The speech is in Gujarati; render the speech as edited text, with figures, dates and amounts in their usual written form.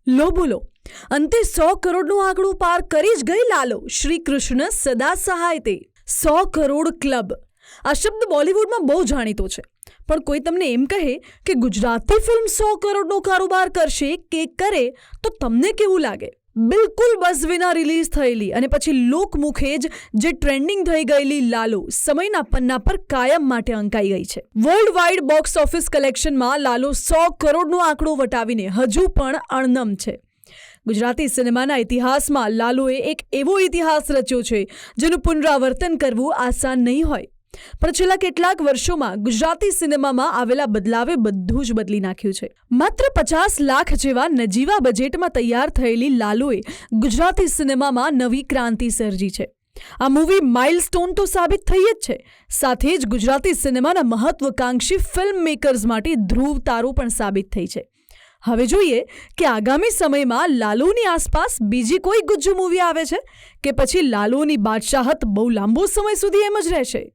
લો બોલો, અંતે 100 કરોડનું આંકડું પાર કરી જ ગઈ લાલો. શ્રી કૃષ્ણ સદા સહાય તે. 100 કરોડ ક્લબ, આ શબ્દ બોલિવૂડમાં બહુ જાણીતો છે. પણ કોઈ તમને એમ કહે કે ગુજરાતી ફિલ્મ 100 કરોડનો કારોબાર કરશે કે કરે તો તમને કેવું લાગે? બિલકુલ બસ વિના રિલીઝ થયેલી અને પછી લોકમુખે જ જે ટ્રેન્ડિંગ થઈ ગયેલી લાલો સમયના પન્ના પર કાયમ માટે અંકાઈ ગઈ છે. વર્લ્ડ વાઇડ બોક્સ ઓફિસ કલેક્શનમાં લાલો 100 કરોડનો આંકડો વટાવીને હજુ પણ અણનમ છે. ગુજરાતી સિનેમાના ઇતિહાસમાં લાલોએ એક એવો ઇતિહાસ રચ્યો છે જેનું પુનરાવર્તન કરવું આસાન નહીં હોય. પણ છેલ્લા કેટલાક વર્ષોમાં ગુજરાતી સિનેમામાં આવેલા બદલાવે બધું જ બદલી નાખ્યું છે. માત્ર 50 લાખ જેવા નજીવા બજેટમાં તૈયાર થયેલી લાલોએ ગુજરાતી સિનેમામાં નવી ક્રાંતિ સર્જી છે. આ મૂવી માઇલસ્ટોન તો સાબિત થઈ જ છે, સાથે જ ગુજરાતી સિનેમાના મહત્વકાંક્ષી ફિલ્મ મેકર્સ માટે ધ્રુવ તારો પણ સાબિત થઈ છે. હવે જોઈએ કે આગામી સમયમાં લાલોની આસપાસ બીજી કોઈ ગુજ્જુ મૂવી આવે છે કે પછી લાલોની બાદશાહત બહુ લાંબો સમય સુધી એમ જ રહેશે.